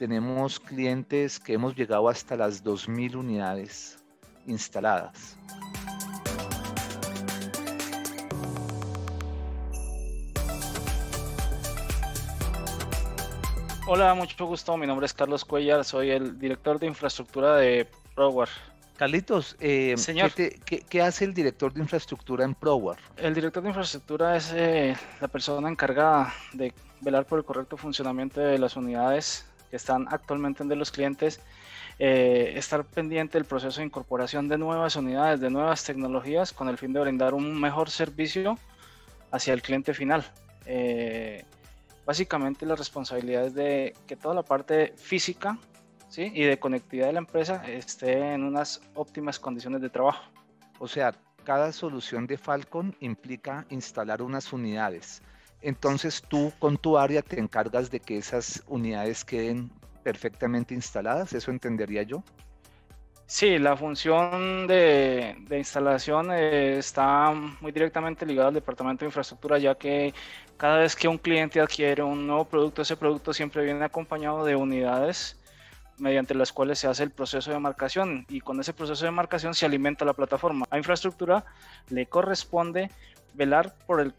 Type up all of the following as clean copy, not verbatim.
tenemos clientes que hemos llegado hasta las 2000 unidades instaladas. Hola, mucho gusto. Mi nombre es Carlos Cuellar, soy el director de infraestructura de ProWare. Carlitos, Señor, ¿qué hace el director de infraestructura en ProWare? el director de infraestructura es la persona encargada de velar por el correcto funcionamiento de las unidades que están actualmente en de los clientes, estar pendiente del proceso de incorporación de nuevas unidades, de nuevas tecnologías, con el fin de brindar un mejor servicio hacia el cliente final. Básicamente la responsabilidad es de que toda la parte física, ¿sí?, y de conectividad de la empresa esté en unas óptimas condiciones de trabajo. O sea, cada solución de Falcon implica instalar unas unidades. Entonces tú con tu área te encargas de que esas unidades queden perfectamente instaladas, ¿eso entendería yo? Sí, la función de instalación está muy directamente ligada al departamento de infraestructura, ya que cada vez que un cliente adquiere un nuevo producto, ese producto siempre viene acompañado de unidades mediante las cuales se hace el proceso de marcación, y con ese proceso de marcación se alimenta la plataforma. A infraestructura le corresponde velar por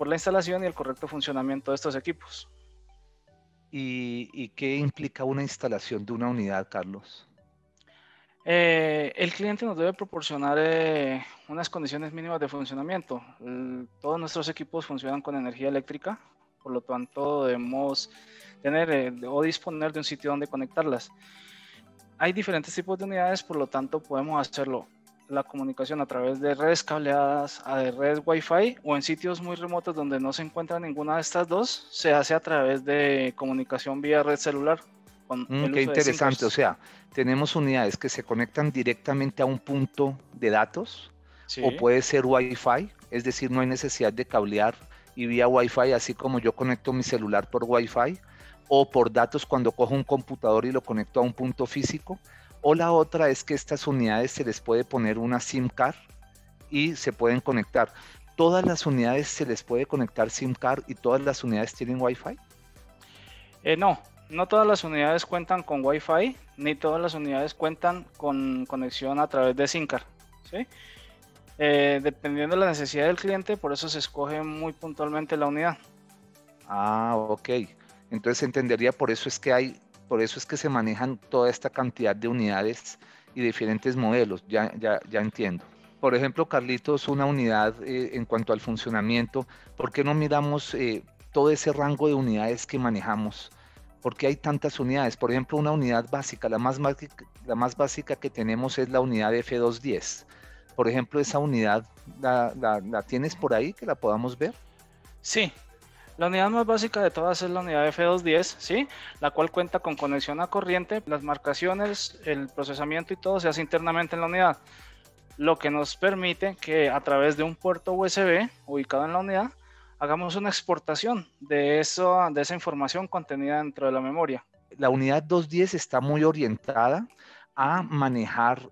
la instalación y el correcto funcionamiento de estos equipos. ¿Y qué implica una instalación de una unidad, Carlos? El cliente nos debe proporcionar unas condiciones mínimas de funcionamiento. Todos nuestros equipos funcionan con energía eléctrica, por lo tanto debemos tener o disponer de un sitio donde conectarlas. Hay diferentes tipos de unidades, por lo tanto podemos hacerlo la comunicación a través de redes cableadas, de redes Wi-Fi, o en sitios muy remotos donde no se encuentra ninguna de estas dos, se hace a través de comunicación vía red celular. Qué interesante, o sea, tenemos unidades que se conectan directamente a un punto de datos, sí, o puede ser Wi-Fi, es decir, no hay necesidad de cablear y vía Wi-Fi, así como yo conecto mi celular por Wi-Fi, o por datos cuando cojo un computador y lo conecto a un punto físico, o la otra es que estas unidades se les puede poner una SIM card y se pueden conectar. ¿Todas las unidades se les puede conectar SIM card y todas las unidades tienen Wi-Fi? No todas las unidades cuentan con Wi-Fi, ni todas las unidades cuentan con conexión a través de SIM card, ¿sí? Dependiendo de la necesidad del cliente, por eso se escoge muy puntualmente la unidad. Ah, ok. Entonces entendería, por eso es que se manejan toda esta cantidad de unidades y diferentes modelos. Ya entiendo. Por ejemplo, Carlitos, una unidad en cuanto al funcionamiento, ¿por qué no miramos todo ese rango de unidades que manejamos? ¿Por qué hay tantas unidades? Por ejemplo, una unidad básica, la más básica que tenemos es la unidad F210. Por ejemplo, esa unidad, ¿la tienes por ahí que la podamos ver? Sí, la unidad más básica de todas es la unidad F210, ¿sí?, la cual cuenta con conexión a corriente, las marcaciones, el procesamiento y todo se hace internamente en la unidad, lo que nos permite que a través de un puerto USB ubicado en la unidad hagamos una exportación de esa información contenida dentro de la memoria. La unidad 210 está muy orientada a manejar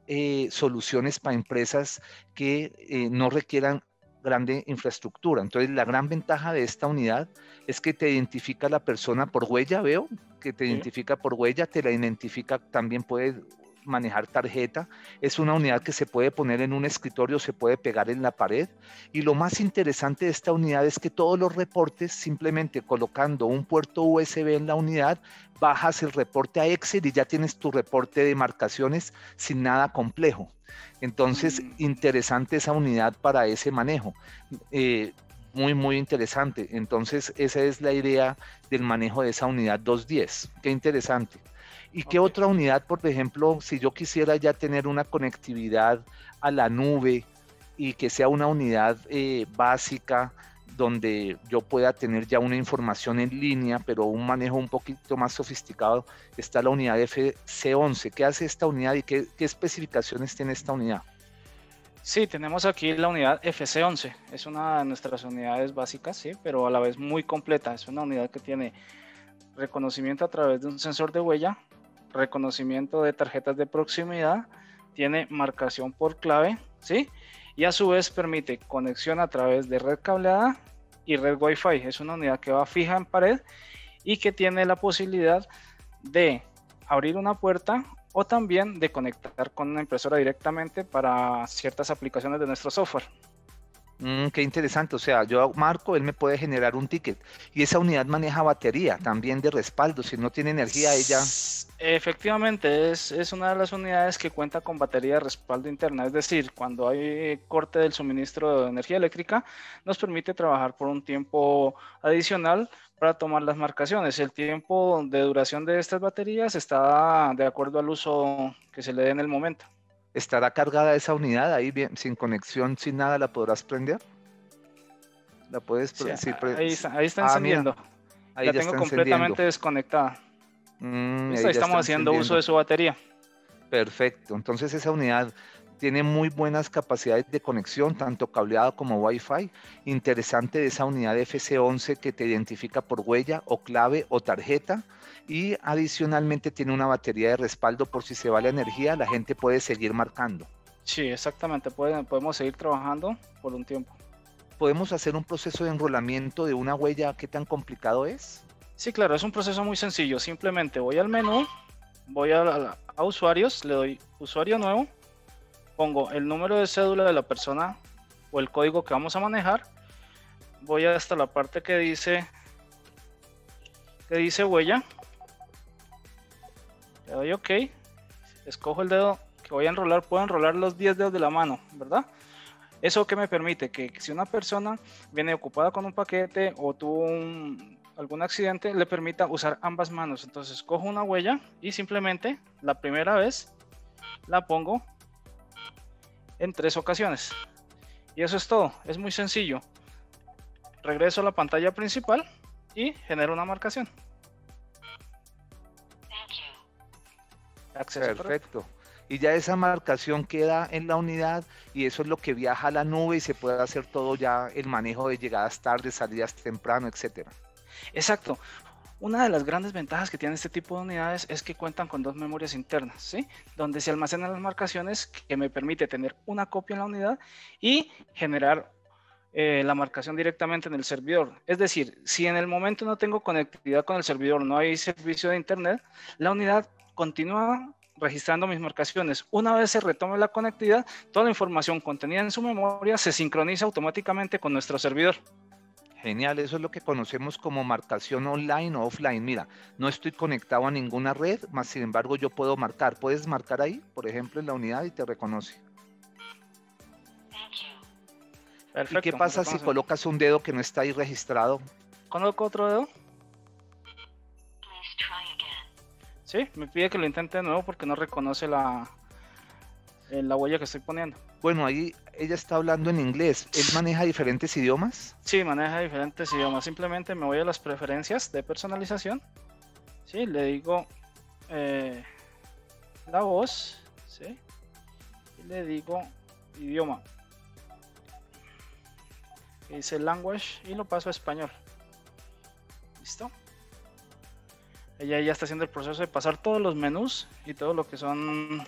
soluciones para empresas que no requieran grande infraestructura. Entonces, la gran ventaja de esta unidad es que te identifica la persona por huella, veo, que te identifica por huella, te la identifica, también puede manejar tarjeta. Es una unidad que se puede poner en un escritorio, se puede pegar en la pared, y lo más interesante de esta unidad es que todos los reportes, simplemente colocando un puerto USB en la unidad, bajas el reporte a Excel y ya tienes tu reporte de marcaciones sin nada complejo. Entonces, interesante esa unidad para ese manejo. Muy interesante. Entonces, esa es la idea del manejo de esa unidad 210. Qué interesante. ¿Y qué otra unidad, por ejemplo, si yo quisiera ya tener una conectividad a la nube y que sea una unidad básica donde yo pueda tener ya una información en línea, pero un manejo un poquito más sofisticado? Está la unidad FC11. ¿Qué hace esta unidad y qué especificaciones tiene esta unidad? Sí, tenemos aquí la unidad FC11. Es una de nuestras unidades básicas, sí, pero a la vez muy completa. Es una unidad que tiene reconocimiento a través de un sensor de huella, reconocimiento de tarjetas de proximidad, tiene marcación por clave, ¿sí?, y a su vez permite conexión a través de red cableada y red Wi-Fi. Es una unidad que va fija en pared y que tiene la posibilidad de abrir una puerta o también de conectar con una impresora directamente para ciertas aplicaciones de nuestro software. Qué interesante, o sea, yo marco, él me puede generar un ticket y esa unidad maneja batería también de respaldo, si no tiene energía ella... Efectivamente, es una de las unidades que cuenta con batería de respaldo interna, es decir, cuando hay corte del suministro de energía eléctrica, nos permite trabajar por un tiempo adicional para tomar las marcaciones. El tiempo de duración de estas baterías está de acuerdo al uso que se le dé en el momento. ¿Estará cargada esa unidad ahí bien, sin conexión, sin nada, la podrás prender? ¿La puedes Sí, sí, ahí está mira, encendiendo. ahí La ya tengo está encendiendo. completamente desconectada. ¿Listo? Ahí Ahí ya está estamos haciendo uso encendiendo. de su batería. Perfecto. Entonces esa unidad tiene muy buenas capacidades de conexión, tanto cableado como Wi-Fi. Interesante de esa unidad FC11 que te identifica por huella o clave o tarjeta. Y adicionalmente tiene una batería de respaldo por si se va la energía, la gente puede seguir marcando. Sí, exactamente. Podemos seguir trabajando por un tiempo. ¿Podemos hacer un proceso de enrolamiento de una huella? ¿Qué tan complicado es? Sí, claro, es un proceso muy sencillo. Simplemente voy al menú, voy a usuarios, le doy usuario nuevo, pongo el número de cédula de la persona o el código que vamos a manejar, voy hasta la parte que dice huella, le doy OK, escojo el dedo que voy a enrolar, puedo enrolar los 10 dedos de la mano, ¿verdad? ¿Eso qué me permite? Que si una persona viene ocupada con un paquete o tuvo algún accidente, le permita usar ambas manos. Entonces cojo una huella y simplemente la primera vez la pongo en 3 ocasiones. Y eso es todo, es muy sencillo. Regreso a la pantalla principal y genero una marcación. Acceso perfecto. Correcto. Y ya esa marcación queda en la unidad y eso es lo que viaja a la nube y se puede hacer todo ya el manejo de llegadas tarde, salidas temprano, etcétera. Exacto. Una de las grandes ventajas que tiene este tipo de unidades es que cuentan con 2 memorias internas, ¿sí? Donde se almacenan las marcaciones, que me permite tener una copia en la unidad y generar la marcación directamente en el servidor. Es decir, si en el momento no tengo conectividad con el servidor, no hay servicio de internet, la unidad continúa registrando mis marcaciones. Una vez se retome la conectividad, toda la información contenida en su memoria se sincroniza automáticamente con nuestro servidor. Genial, eso es lo que conocemos como marcación online o offline. Mira, no estoy conectado a ninguna red, más sin embargo yo puedo marcar. Puedes marcar ahí, por ejemplo, en la unidad y te reconoce. Perfecto, ¿y qué pasa si colocas un dedo que no está ahí registrado? ¿Coloco otro dedo? Sí, me pide que lo intente de nuevo porque no reconoce la huella que estoy poniendo. Bueno, ahí ella está hablando en inglés. ¿Él maneja diferentes idiomas? Sí, maneja diferentes idiomas. Simplemente me voy a las preferencias de personalización. Sí, le digo la voz. Sí, y le digo idioma. Dice language y lo paso a español. ¿Listo? Ella ya está haciendo el proceso de pasar todos los menús y todo lo que son...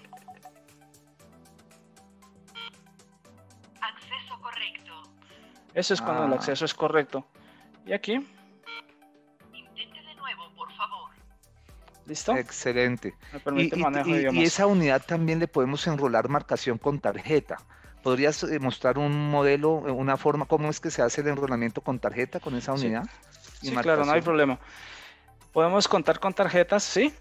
Acceso correcto. Eso es cuando el acceso es correcto. Y aquí... Intente de nuevo, por favor. ¿Listo? Excelente. Me permite manejo de idiomas. Y esa unidad también le podemos enrolar marcación con tarjeta. ¿Podrías mostrar un modelo, una forma, cómo es que se hace el enrolamiento con tarjeta con esa unidad? Sí, claro, no hay problema. Podemos contar con tarjetas, sí.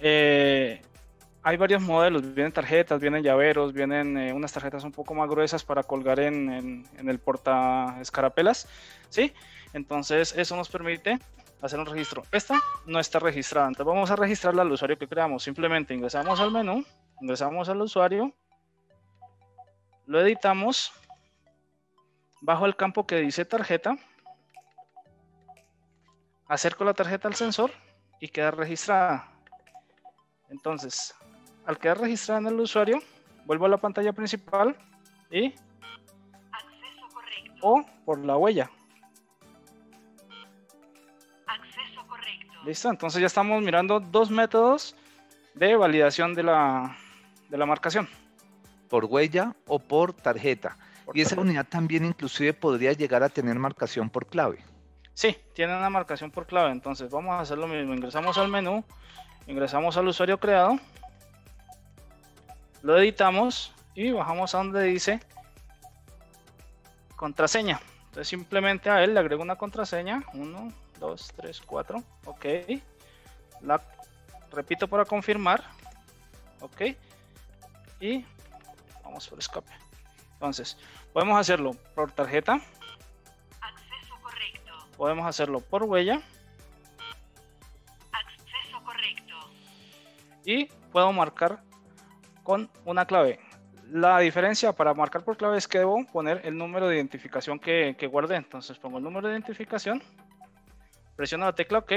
Hay varios modelos, vienen tarjetas, vienen llaveros, vienen unas tarjetas un poco más gruesas para colgar en el porta escarapelas, ¿sí? Entonces eso nos permite hacer un registro. Esta no está registrada, entonces vamos a registrarla al usuario que creamos. Simplemente ingresamos al menú, ingresamos al usuario, lo editamos, bajo el campo que dice tarjeta, acerco la tarjeta al sensor y queda registrada. Entonces, al quedar registrada en el usuario, vuelvo a la pantalla principal y acceso correcto. O por la huella. Acceso correcto. Listo, entonces ya estamos mirando 2 métodos de validación de la marcación. Por huella o por tarjeta. Y esa unidad también inclusive podría llegar a tener marcación por clave. Sí, tiene una marcación por clave. Entonces vamos a hacer lo mismo. Ingresamos al menú, Ingresamos al usuario creado, lo editamos y bajamos a donde dice contraseña. Entonces simplemente a él le agrego una contraseña, 1, 2, 3, 4, ok. La repito para confirmar, ok. Y vamos por escape. Entonces, podemos hacerlo por tarjeta. Acceso correcto. Podemos hacerlo por huella. Acceso correcto. Y puedo marcar con una clave. La diferencia para marcar por clave es que debo poner el número de identificación que guardé. Entonces pongo el número de identificación, presiono la tecla OK,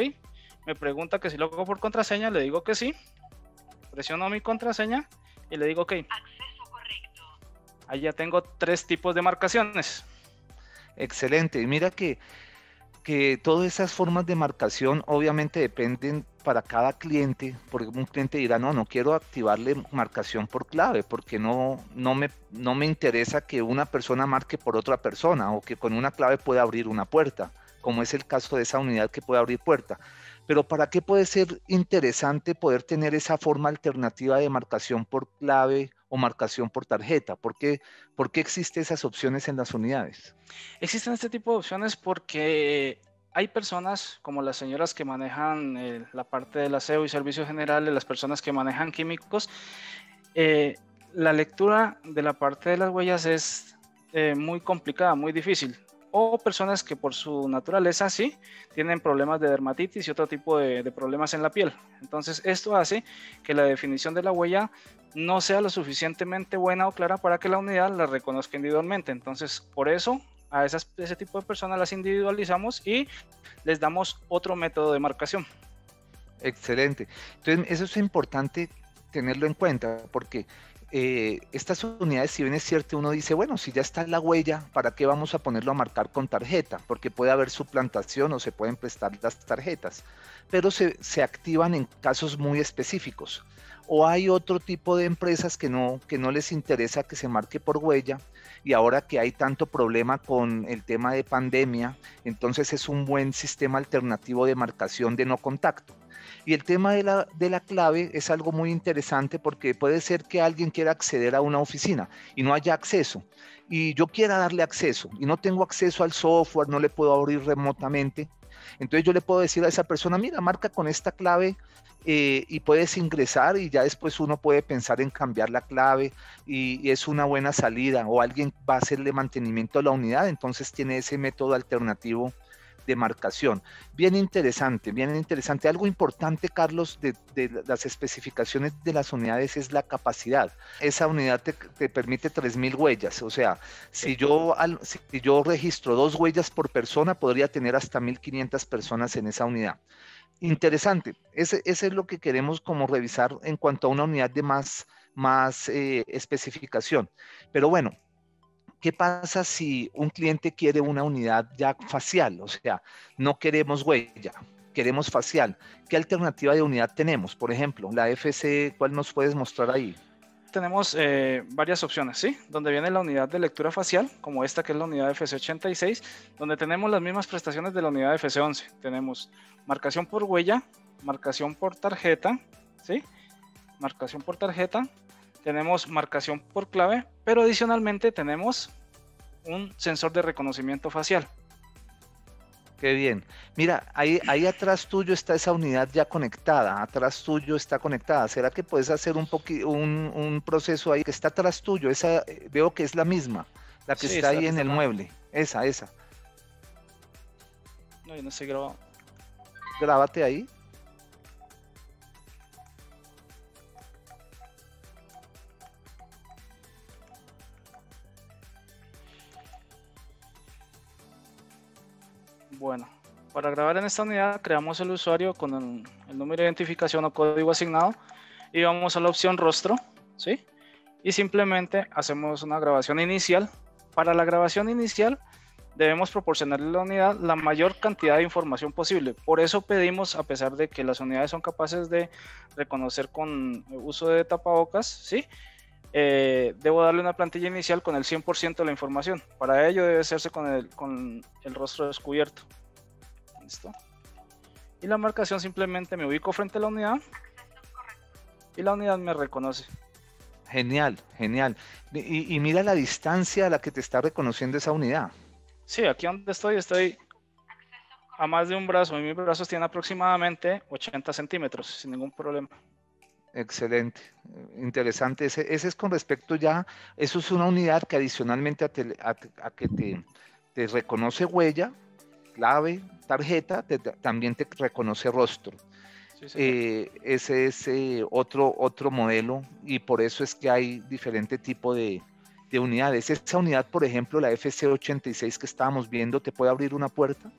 me pregunta que si lo hago por contraseña, le digo que sí, presiono mi contraseña y le digo OK. Acceso correcto. Ahí ya tengo 3 tipos de marcaciones. Excelente. Y mira que todas esas formas de marcación obviamente dependen para cada cliente, porque un cliente dirá, no quiero activarle marcación por clave, porque no me interesa que una persona marque por otra persona, o que con una clave pueda abrir una puerta, como es el caso de esa unidad que puede abrir puerta. Pero ¿para qué puede ser interesante poder tener esa forma alternativa de marcación por clave o marcación por tarjeta? ¿Por qué existen esas opciones en las unidades? Existen este tipo de opciones porque hay personas como las señoras que manejan la parte del aseo y servicios generales, las personas que manejan químicos. La lectura de la parte de las huellas es muy complicada, muy difícil. O personas que por su naturaleza sí tienen problemas de dermatitis y otro tipo de problemas en la piel. Entonces esto hace que la definición de la huella no sea lo suficientemente buena o clara para que la unidad la reconozca individualmente. Entonces por eso a ese tipo de personas las individualizamos y les damos otro método de marcación. Excelente. Entonces eso es importante tenerlo en cuenta, porque estas unidades, si bien es cierto, uno dice, bueno, si ya está la huella, ¿para qué vamos a ponerlo a marcar con tarjeta? Porque puede haber suplantación o se pueden prestar las tarjetas, pero se activan en casos muy específicos. O hay otro tipo de empresas que no les interesa que se marque por huella, y ahora que hay tanto problema con el tema de pandemia, entonces es un buen sistema alternativo de marcación de no contacto. Y el tema de la clave es algo muy interesante, porque puede ser que alguien quiera acceder a una oficina y no haya acceso, y yo quiera darle acceso y no tengo acceso al software, no le puedo abrir remotamente. Entonces yo le puedo decir a esa persona, mira, marca con esta clave y puedes ingresar, y ya después uno puede pensar en cambiar la clave y es una buena salida, o alguien va a hacerle mantenimiento a la unidad, entonces tiene ese método alternativo de marcación. Bien interesante, bien interesante. Algo importante, Carlos, de las especificaciones de las unidades es la capacidad. Esa unidad te permite 3.000 huellas, o sea, si yo registro 2 huellas por persona, podría tener hasta 1.500 personas en esa unidad. Interesante, ese es lo que queremos como revisar en cuanto a una unidad de más especificación. Pero bueno, ¿qué pasa si un cliente quiere una unidad ya facial? O sea, no queremos huella, queremos facial. ¿Qué alternativa de unidad tenemos? Por ejemplo, la FC, ¿cuál nos puedes mostrar ahí? Tenemos varias opciones, ¿sí? Donde viene la unidad de lectura facial, como esta que es la unidad FC86, donde tenemos las mismas prestaciones de la unidad FC11. Tenemos marcación por huella, marcación por tarjeta, ¿sí? Marcación por tarjeta. Tenemos marcación por clave, pero adicionalmente tenemos un sensor de reconocimiento facial. Qué bien. Mira, ahí atrás tuyo está esa unidad ya conectada. Atrás tuyo está conectada. ¿Será que puedes hacer un proceso ahí que está atrás tuyo? Esa, veo que es la misma, la que Sí, está esta ahí que en está el acá. mueble. Esa. No, yo no sé grabado. Grábate ahí. Bueno, para grabar en esta unidad creamos el usuario con el número de identificación o código asignado y vamos a la opción rostro, ¿sí? Y simplemente hacemos una grabación inicial. Para la grabación inicial debemos proporcionarle a la unidad la mayor cantidad de información posible. Por eso pedimos, a pesar de que las unidades son capaces de reconocer con uso de tapabocas, ¿sí? Debo darle una plantilla inicial con el 100% de la información. Para ello debe hacerse con el rostro descubierto. ¿Listo? Y la marcación simplemente me ubico frente a la unidad. Acceso y la unidad me reconoce. Genial, genial. Y mira la distancia a la que te está reconociendo esa unidad. Sí, aquí donde estoy a más de un brazo y mis brazos tienen aproximadamente 80 centímetros sin ningún problema. Excelente, interesante. Ese es con respecto ya, eso es una unidad que adicionalmente a que te reconoce huella, clave, tarjeta, también te reconoce rostro. Sí, señor. Ese es otro modelo y por eso es que hay diferente tipo de unidades. Esa unidad, por ejemplo, la FC86 que estábamos viendo, ¿te puede abrir una puerta?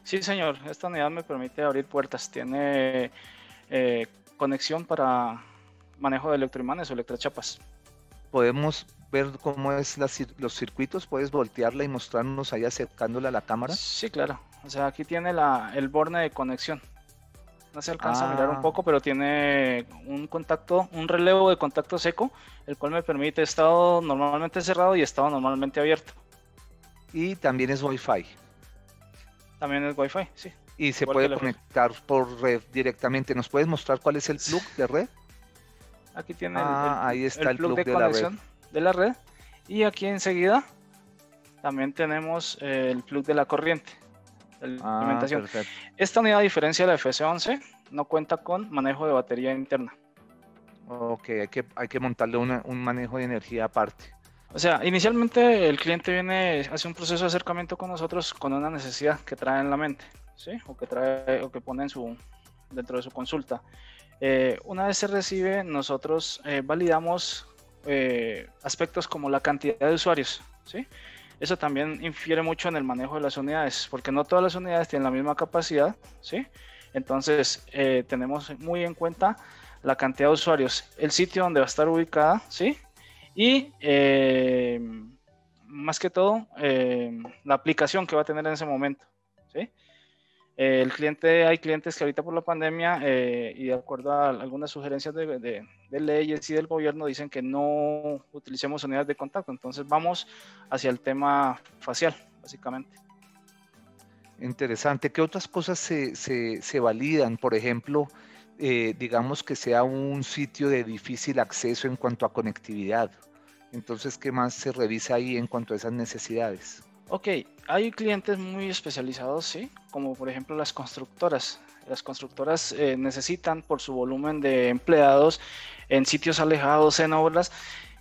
Sí, señor. Esta unidad me permite abrir puertas. Tiene conexión para manejo de electroimanes o electrochapas. Podemos ver cómo es los circuitos. ¿Puedes voltearla y mostrarnos ahí acercándola a la cámara? Sí, claro. O sea, aquí tiene el borne de conexión. No se alcanza a mirar un poco, pero tiene un relevo de contacto seco, el cual me permite estado normalmente cerrado y estado normalmente abierto. Y también es Wi-Fi. También es Wi-Fi, sí. Y se puede conectar por red directamente. ¿Nos puedes mostrar cuál es el plug de red? Aquí tiene ahí está el plug de conexión de la red. Y aquí enseguida también tenemos el plug de la corriente. Alimentación. Perfecto. Esta unidad, a diferencia de la FC11, no cuenta con manejo de batería interna. Ok, hay que montarle un manejo de energía aparte. O sea, inicialmente el cliente hace un proceso de acercamiento con nosotros con una necesidad que trae en la mente, ¿sí? O que pone dentro de su consulta. Una vez se recibe, nosotros validamos aspectos como la cantidad de usuarios, ¿sí? Eso también infiere mucho en el manejo de las unidades, porque no todas las unidades tienen la misma capacidad, ¿sí? Entonces, tenemos muy en cuenta la cantidad de usuarios, el sitio donde va a estar ubicada, ¿sí? Y más que todo, la aplicación que va a tener en ese momento, ¿sí? Hay clientes que ahorita por la pandemia y de acuerdo a algunas sugerencias de leyes y del gobierno dicen que no utilicemos unidades de contacto, entonces vamos hacia el tema facial, básicamente. Interesante. ¿Qué otras cosas se validan? Por ejemplo, digamos que sea un sitio de difícil acceso en cuanto a conectividad. Entonces, ¿qué más se revisa ahí en cuanto a esas necesidades? Ok, hay clientes muy especializados, ¿sí? Como por ejemplo las constructoras. Las constructoras necesitan, por su volumen de empleados en sitios alejados, en obras,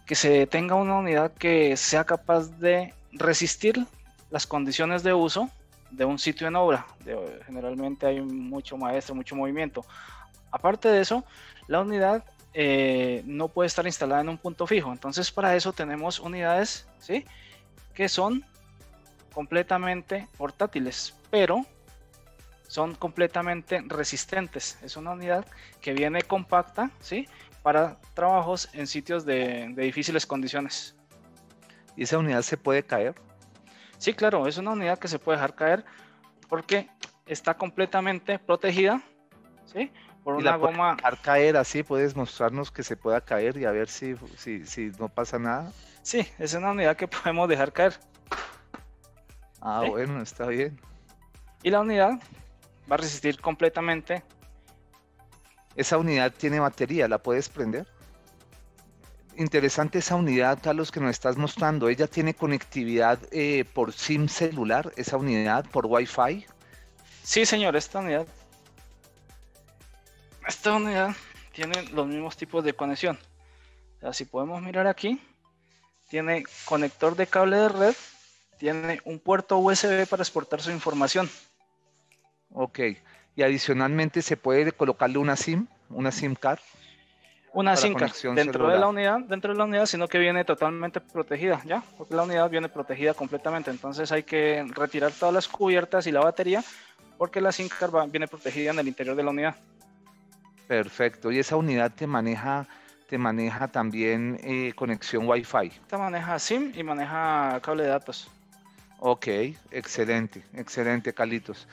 que se tenga una unidad que sea capaz de resistir las condiciones de uso de un sitio en obra. Generalmente hay mucho maestro, mucho movimiento. Aparte de eso, la unidad no puede estar instalada en un punto fijo. Entonces, para eso tenemos unidades, ¿sí? Que son completamente portátiles, pero son completamente resistentes. Es una unidad que viene compacta, ¿sí? Para trabajos en sitios de difíciles condiciones. ¿Y esa unidad se puede caer? Sí, claro, es una unidad que se puede dejar caer porque está completamente protegida, ¿sí? Por una goma. ¿Dejar caer así? ¿Puedes mostrarnos que se pueda caer y a ver si no pasa nada? Sí, es una unidad que podemos dejar caer. Ah, ¿sí? Bueno, está bien. Y la unidad va a resistir completamente. ¿Esa unidad tiene batería? ¿La puedes prender? Interesante esa unidad, Carlos, que nos estás mostrando. ¿Ella tiene conectividad por SIM celular, esa unidad, por Wi-Fi? Sí, señor, esta unidad tiene los mismos tipos de conexión. O sea, si podemos mirar aquí, tiene conector de cable de red, tiene un puerto USB para exportar su información. Ok, y adicionalmente se puede colocarle una SIM card. Una SIM card dentro de la unidad, sino que viene totalmente protegida, ¿ya? Porque la unidad viene protegida completamente, entonces hay que retirar todas las cubiertas y la batería, porque la SIM card viene protegida en el interior de la unidad. Perfecto, y esa unidad te maneja también conexión Wi-Fi. Esta maneja SIM y maneja cable de datos. Ok, excelente, Carlitos.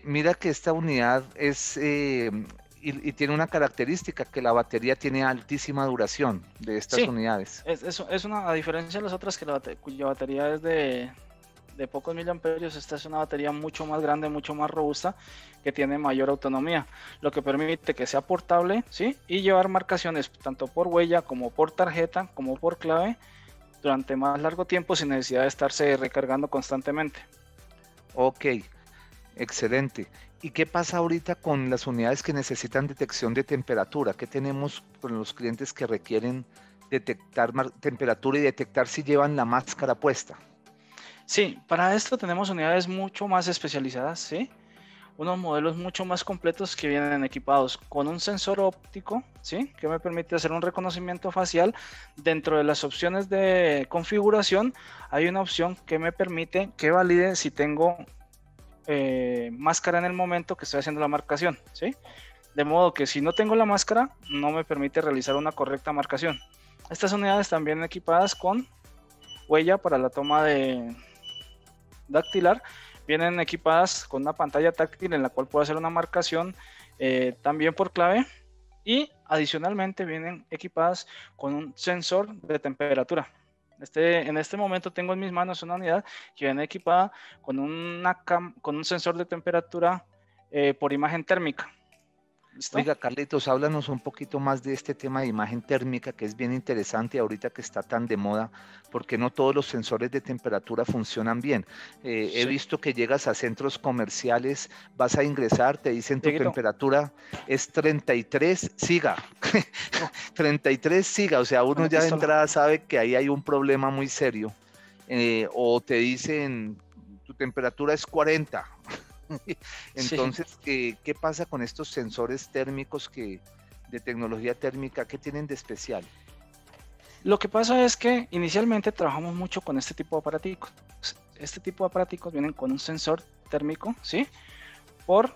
Mira que esta unidad es... Y tiene una característica, que la batería tiene altísima duración de estas unidades. Es una, a diferencia de las otras, cuya batería es de de pocos miliamperios. Esta es una batería mucho más grande, mucho más robusta, que tiene mayor autonomía, lo que permite que sea portable, ¿sí? Y llevar marcaciones tanto por huella como por tarjeta, como por clave, durante más largo tiempo sin necesidad de estarse recargando constantemente. Ok, excelente. ¿Y qué pasa ahorita con las unidades que necesitan detección de temperatura? ¿Qué tenemos con los clientes que requieren detectar temperatura y detectar si llevan la máscara puesta? Sí, para esto tenemos unidades mucho más especializadas, ¿sí? Unos modelos mucho más completos que vienen equipados con un sensor óptico, ¿sí? Que me permite hacer un reconocimiento facial. Dentro de las opciones de configuración hay una opción que me permite que valide si tengo máscara en el momento que estoy haciendo la marcación, ¿sí? De modo que si no tengo la máscara, no me permite realizar una correcta marcación. Estas unidades también equipadas con huella para la toma de dactilar, vienen equipadas con una pantalla táctil en la cual puedo hacer una marcación también por clave, y adicionalmente vienen equipadas con un sensor de temperatura. En este momento tengo en mis manos una unidad que viene equipada con un sensor de temperatura por imagen térmica. ¿Listo? Oiga, Carlitos, háblanos un poquito más de este tema de imagen térmica, que es bien interesante ahorita que está tan de moda, porque no todos los sensores de temperatura funcionan bien. He Sí. visto que llegas a centros comerciales, vas a ingresar, te dicen tu Dieguito. temperatura es 33 siga, 33 siga, o sea, uno Con la ya de pistola. entrada sabe que ahí hay un problema muy serio. O te dicen tu temperatura es 40. Sí. Entonces, ¿qué pasa con estos sensores térmicos de tecnología térmica? ¿Qué tienen de especial? Lo que pasa es que inicialmente trabajamos mucho con este tipo de aparaticos. Este tipo de aparaticos vienen con un sensor térmico, ¿sí? Por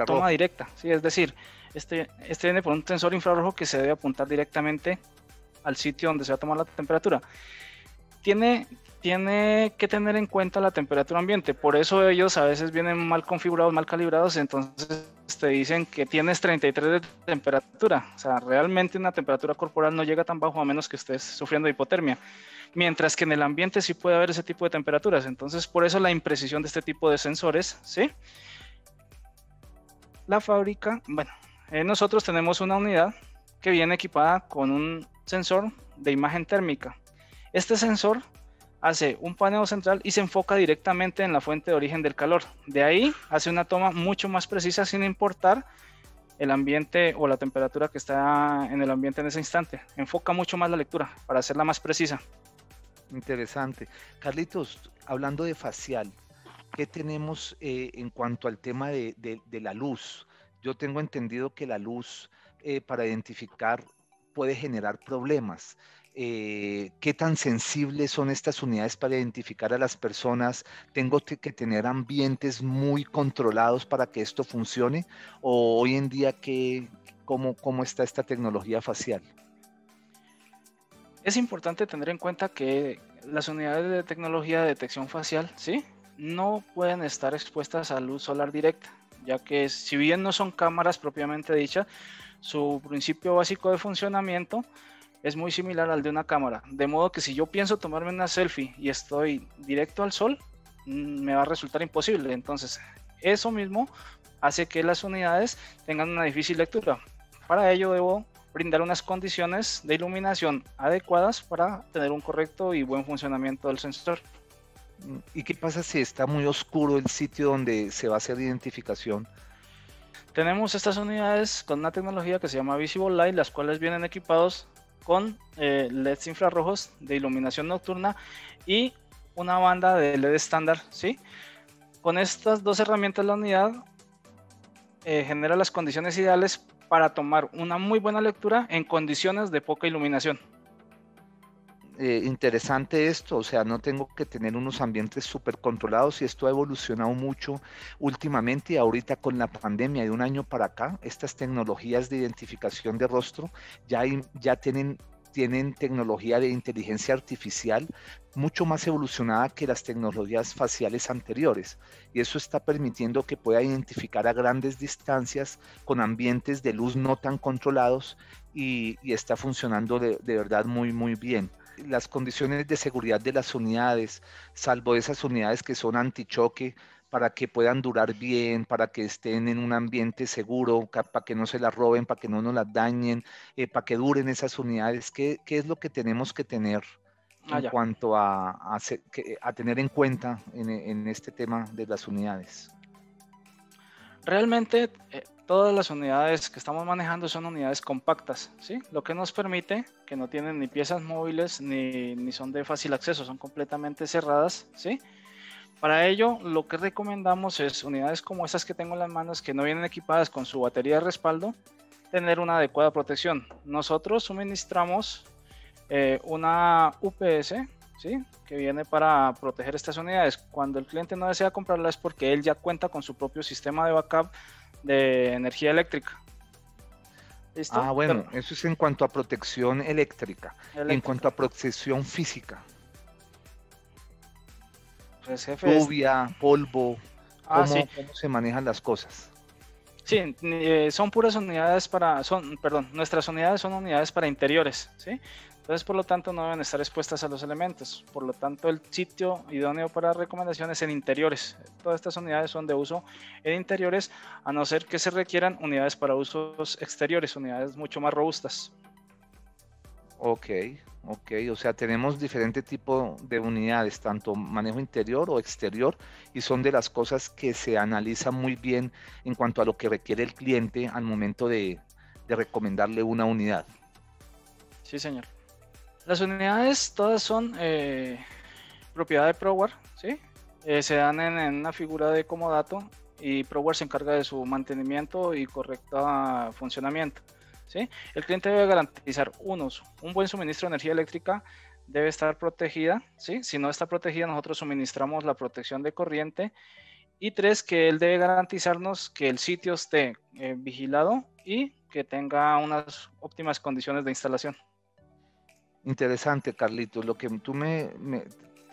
toma directa, ¿sí? Es decir, este viene por un sensor infrarrojo que se debe apuntar directamente al sitio donde se va a tomar la temperatura. Tiene que tener en cuenta la temperatura ambiente, por eso ellos a veces vienen mal configurados, mal calibrados, entonces te dicen que tienes 33 de temperatura. O sea, realmente una temperatura corporal no llega tan bajo a menos que estés sufriendo de hipotermia, mientras que en el ambiente sí puede haber ese tipo de temperaturas. Entonces, por eso la imprecisión de este tipo de sensores, ¿sí? La fábrica, bueno, nosotros tenemos una unidad que viene equipada con un sensor de imagen térmica. Este sensor hace un paneo central y se enfoca directamente en la fuente de origen del calor. De ahí hace una toma mucho más precisa sin importar el ambiente o la temperatura que está en el ambiente en ese instante. Enfoca mucho más la lectura para hacerla más precisa. Interesante. Carlitos, hablando de facial, ¿qué tenemos en cuanto al tema de la luz? Yo tengo entendido que la luz para identificar puede generar problemas. ¿Qué tan sensibles son estas unidades para identificar a las personas? ¿Tengo que tener ambientes muy controlados para que esto funcione? ¿O hoy en día cómo está esta tecnología facial? Es importante tener en cuenta que las unidades de tecnología de detección facial, ¿sí?, no pueden estar expuestas a luz solar directa, ya que si bien no son cámaras propiamente dichas, su principio básico de funcionamiento es muy similar al de una cámara, de modo que si yo pienso tomarme una selfie y estoy directo al sol, me va a resultar imposible. Entonces, eso mismo hace que las unidades tengan una difícil lectura. Para ello debo brindar unas condiciones de iluminación adecuadas para tener un correcto y buen funcionamiento del sensor. ¿Y qué pasa si está muy oscuro el sitio donde se va a hacer identificación? Tenemos estas unidades con una tecnología que se llama Visible Light, las cuales vienen equipados con LEDs infrarrojos de iluminación nocturna y una banda de LED estándar, ¿sí? Con estas dos herramientas la unidad genera las condiciones ideales para tomar una muy buena lectura en condiciones de poca iluminación. Interesante esto, o sea, no tengo que tener unos ambientes súper controlados y esto ha evolucionado mucho últimamente y ahorita con la pandemia de un año para acá, estas tecnologías de identificación de rostro ya tienen tecnología de inteligencia artificial mucho más evolucionada que las tecnologías faciales anteriores y eso está permitiendo que pueda identificar a grandes distancias con ambientes de luz no tan controlados y está funcionando de verdad muy muy bien. las condiciones de seguridad de las unidades, salvo esas unidades que son antichoque, para que puedan durar bien, para que estén en un ambiente seguro, para que no se las roben, para que no nos las dañen, para que duren esas unidades. ¿Qué es lo que tenemos que tener en Ya. cuanto a tener en cuenta en este tema de las unidades? Realmente todas las unidades que estamos manejando son unidades compactas, ¿sí? Lo que nos permite que no tienen ni piezas móviles ni son de fácil acceso, son completamente cerradas, ¿sí? Para ello, lo que recomendamos es unidades como estas que tengo en las manos, que no vienen equipadas con su batería de respaldo, tener una adecuada protección. Nosotros suministramos una UPS, ¿sí?, que viene para proteger estas unidades. Cuando el cliente no desea comprarla es porque él ya cuenta con su propio sistema de backup de energía eléctrica. ¿Listo? Bueno, eso es en cuanto a protección eléctrica. Eléctrica. En cuanto a protección física. Pues, jefe, Lluvia, polvo, sí. ¿cómo se manejan las cosas? Sí, son puras unidades nuestras unidades son unidades para interiores, ¿sí? Entonces, por lo tanto, no deben estar expuestas a los elementos. Por lo tanto, el sitio idóneo para recomendaciones en interiores. Todas estas unidades son de uso en interiores, a no ser que se requieran unidades para usos exteriores, unidades mucho más robustas. Ok, o sea, tenemos diferente tipo de unidades, tanto manejo interior o exterior, y son de las cosas que se analizan muy bien en cuanto a lo que requiere el cliente al momento de recomendarle una unidad. Sí, señor. Las unidades todas son propiedad de ProWare, ¿sí? Se dan en una figura de comodato y ProWare se encarga de su mantenimiento y correcto funcionamiento, ¿sí? El cliente debe garantizar, un buen suministro de energía eléctrica, debe estar protegida, ¿sí? Si no está protegida, nosotros suministramos la protección de corriente. Y 3, que él debe garantizarnos que el sitio esté vigilado y que tenga unas óptimas condiciones de instalación. Interesante, Carlitos. Lo que tú me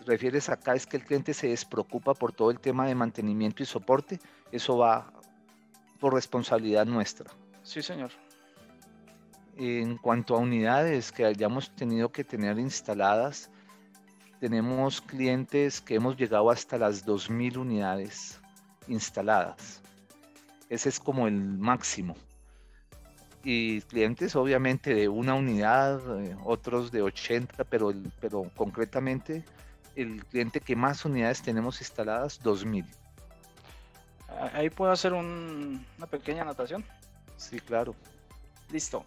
refieres acá es que el cliente se despreocupa por todo el tema de mantenimiento y soporte. Eso va por responsabilidad nuestra. Sí, señor. En cuanto a unidades que hayamos tenido que tener instaladas, tenemos clientes que hemos llegado hasta las 2000 unidades instaladas. Ese es como el máximo. Y clientes obviamente de una unidad, otros de 80, pero concretamente el cliente que más unidades tenemos instaladas, 2000. Ahí puedo hacer una pequeña anotación. Sí, claro. Listo.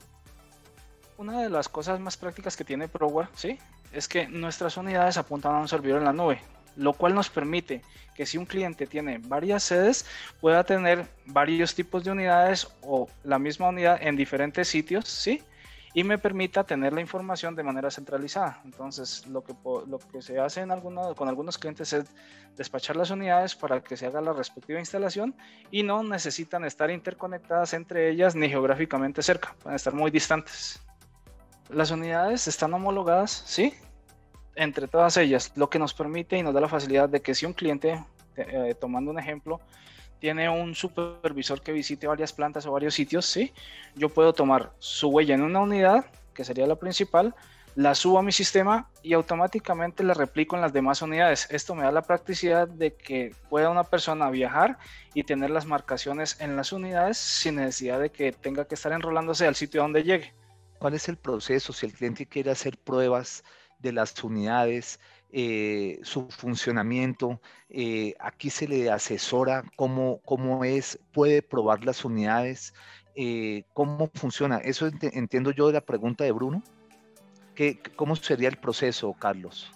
Una de las cosas más prácticas que tiene ProWare, ¿sí?, es que nuestras unidades apuntan a un servidor en la nube, lo cual nos permite que si un cliente tiene varias sedes, pueda tener varios tipos de unidades o la misma unidad en diferentes sitios, ¿sí?, y me permita tener la información de manera centralizada. Entonces, lo que se hace con algunos clientes es despachar las unidades para que se haga la respectiva instalación y no necesitan estar interconectadas entre ellas ni geográficamente cerca, pueden estar muy distantes. Las unidades están homologadas, ¿sí?, entre todas ellas, lo que nos permite y nos da la facilidad de que si un cliente, tomando un ejemplo, tiene un supervisor que visite varias plantas o varios sitios, ¿sí?, yo puedo tomar su huella en una unidad, que sería la principal, la subo a mi sistema y automáticamente la replico en las demás unidades. Esto me da la practicidad de que pueda una persona viajar y tener las marcaciones en las unidades sin necesidad de que tenga que estar enrolándose al sitio donde llegue. ¿Cuál es el proceso si el cliente quiere hacer pruebas de las unidades, su funcionamiento? Aquí se le asesora cómo puede probar las unidades, cómo funciona. Eso entiendo yo de la pregunta de Bruno. ¿Cómo sería el proceso, Carlos?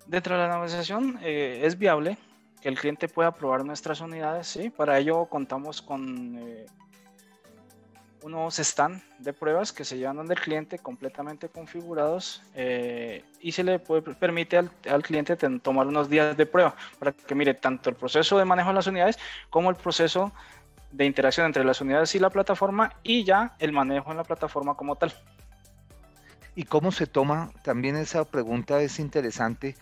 Dentro de la negociación es viable que el cliente pueda probar nuestras unidades, ¿sí? Para ello contamos con unos stand de pruebas que se llevan donde el cliente completamente configurados y se le permite al cliente tomar unos días de prueba para que mire tanto el proceso de manejo de las unidades como el proceso de interacción entre las unidades y la plataforma y ya el manejo en la plataforma como tal. ¿Y cómo se toma? También esa pregunta es interesante.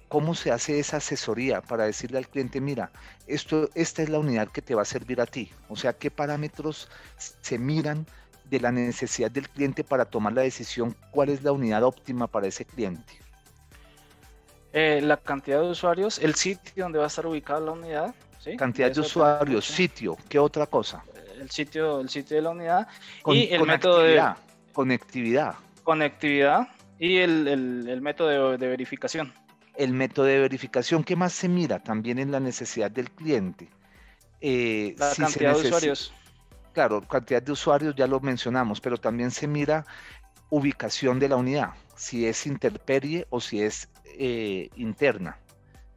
¿Cómo se hace esa asesoría para decirle al cliente, mira, esta es la unidad que te va a servir a ti? O sea, ¿qué parámetros se miran de la necesidad del cliente para tomar la decisión cuál es la unidad óptima para ese cliente? La cantidad de usuarios, el sitio donde va a estar ubicada la unidad, ¿sí? Cantidad de usuarios, sitio, ¿qué otra cosa? El sitio de la unidad y el método conectividad, de conectividad y el método de verificación. El método de verificación, ¿qué más se mira también en la necesidad del cliente? La cantidad de usuarios. Claro, cantidad de usuarios ya lo mencionamos, pero también se mira ubicación de la unidad, si es intemperie o si es interna.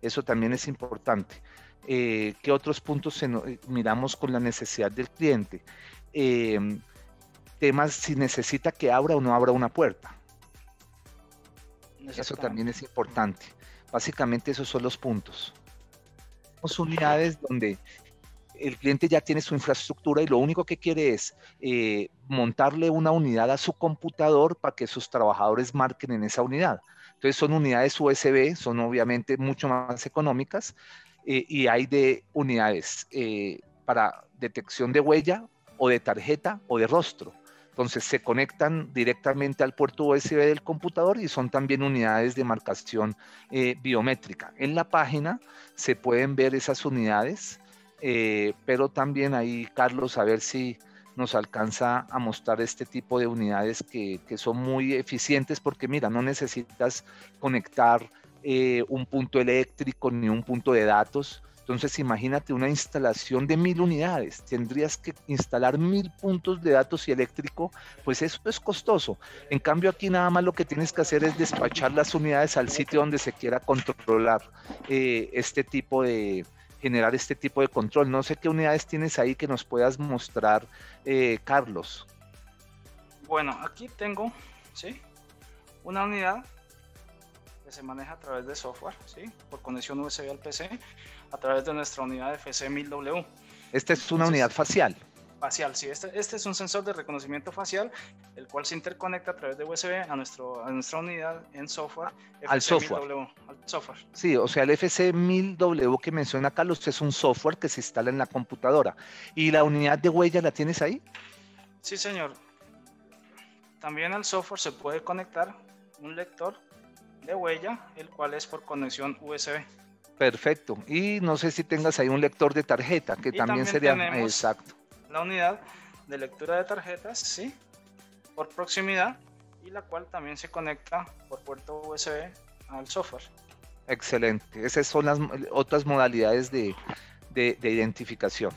Eso también es importante. ¿Qué otros puntos miramos con la necesidad del cliente? Temas si necesita que abra o no abra una puerta. Eso también es importante. Básicamente esos son los puntos. Tenemos unidades donde el cliente ya tiene su infraestructura y lo único que quiere es montarle una unidad a su computador para que sus trabajadores marquen en esa unidad. Entonces son unidades USB, son obviamente mucho más económicas y hay de unidades para detección de huella o de tarjeta o de rostro. Entonces se conectan directamente al puerto USB del computador y son también unidades de marcación biométrica. En la página se pueden ver esas unidades, pero también ahí, Carlos, a ver si nos alcanza a mostrar este tipo de unidades que son muy eficientes porque mira, no necesitas conectar un punto eléctrico ni un punto de datos. Entonces imagínate una instalación de 1000 unidades, tendrías que instalar 1000 puntos de datos y eléctrico, pues eso es costoso. En cambio aquí nada más lo que tienes que hacer es despachar las unidades al sitio donde se quiera controlar generar este tipo de control. No sé qué unidades tienes ahí que nos puedas mostrar, Carlos. Bueno, aquí tengo, ¿sí?, una unidad que se maneja a través de software, ¿sí?, por conexión USB al PC, a través de nuestra unidad FC1000W. Esta es una unidad facial. Facial, sí. Este es un sensor de reconocimiento facial, el cual se interconecta a través de USB a nuestra unidad en software. Al software. Al software. Sí, o sea, el FC1000W que menciona Carlos es un software que se instala en la computadora. ¿Y la unidad de huella la tienes ahí? Sí, señor. También al software se puede conectar un lector de huella, el cual es por conexión USB. Perfecto. Y no sé si tengas ahí un lector de tarjeta, que también sería exacto. La unidad de lectura de tarjetas, sí, por proximidad, y la cual también se conecta por puerto USB al software. Excelente. Esas son las otras modalidades de identificación.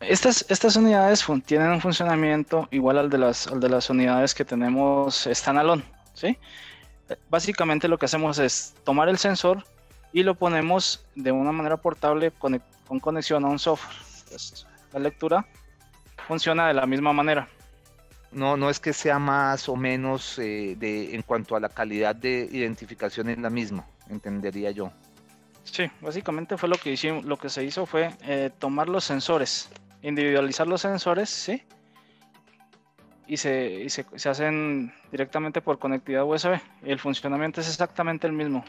Estas unidades tienen un funcionamiento igual al de las unidades que tenemos standalone, ¿sí? Básicamente lo que hacemos es tomar el sensor y lo ponemos de una manera portable con conexión a un software. Pues, la lectura funciona de la misma manera. No es que sea más o menos en cuanto a la calidad de identificación es la misma, entendería yo. Sí, básicamente fue lo que se hizo fue tomar los sensores, individualizar los sensores, ¿sí?, y se hacen directamente por conectividad USB. El funcionamiento es exactamente el mismo.